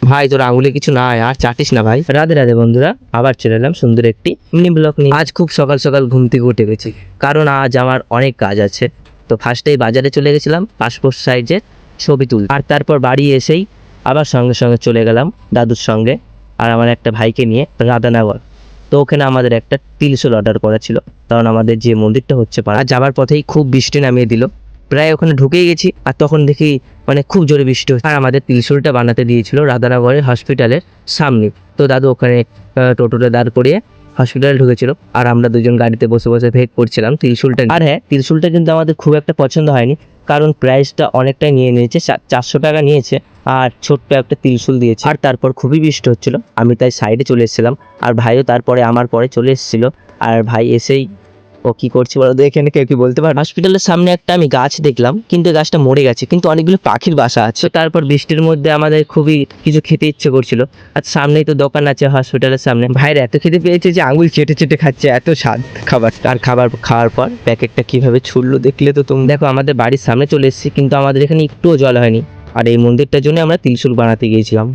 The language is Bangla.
ভাই তোর আঙুলে কিছু না আর চাটিস না ভাই। রাধে রাধে বন্ধুরা, আবার চলে এলাম সুন্দর একটি মিনি ব্লগ নিয়ে। আজ খুব সকাল সকাল ঘুম থেকে উঠে গেছি, কারণ আজ আমার অনেক কাজ আছে। তো ফার্স্টেই বাজারে চলে গেছিলাম পাসপোর্ট সাইজের ছবি তুল, আর তারপর বাড়ি এসেই আবার সঙ্গে সঙ্গে চলে গেলাম দাদুর সঙ্গে আর আমার একটা ভাইকে নিয়ে রাধানগর। তো ওখানে আমাদের একটা তিলসুল অর্ডার করা ছিল, কারণ আমাদের যে মন্দিরটা হচ্ছে পাড়া, যাবার পথেই খুব বৃষ্টি নামিয়ে দিল। প্রায় ওখানে ঢুকেই গেছি আর তখন দেখি মানে খুব জোরে বৃষ্টি হচ্ছে। আর আমাদের তিলসুলটা বানাতে দিয়েছিল রাধানগরের হসপিটালের সামনে। তো দাদু ওখানে টোটোটা দাঁড় করিয়ে হসপিটালে ঢুকেছিল, আর আমরা দুজন গাড়িতে বসে বসে ভেট করছিলাম তিলসুলটা। আর হ্যাঁ, তিলসুলটা কিন্তু আমাদের খুব একটা পছন্দ হয়নি, কারণ প্রাইসটা অনেকটাই নিয়ে নিয়েছে, 400 টাকা নিয়েছে, আর ছোট্ট একটা তিলসুল দিয়েছে। আর তারপর খুবই বৃষ্টি হচ্ছিল, আমি তাই সাইডে চলে এসেছিলাম, আর ভাইও তারপরে আমার পরে চলে এসেছিল। আর ভাই এসেই ও কি করছি বলো তো, এখানে কেউ কি বলতে পারে? হসপিটালের সামনে একটা আমি গাছ দেখলাম, কিন্তু গাছটা মরে গেছে, কিন্তু অনেকগুলো পাখির বাসা আছে। তো তারপর বৃষ্টির মধ্যে আমাদের খুবই কিছু খেতে ইচ্ছে করছিল, আর সামনেই তো দোকান আছে হসপিটালের সামনে। ভাইয়ের এত খেতে পেয়েছে যে আঙুল চেটে চেটে খাচ্ছে, এত স্বাদ খাবারটা। আর খাবার খাওয়ার পর প্যাকেটটা কিভাবে ছুড়লো দেখলে তো তুমি। দেখো, আমাদের বাড়ির সামনে চলে এসেছি, কিন্তু আমাদের এখানে একটুও জল হয়নি, আর এই মন্দিরটার জন্য আমরা তিলসুল বানাতে গিয়েছিলাম।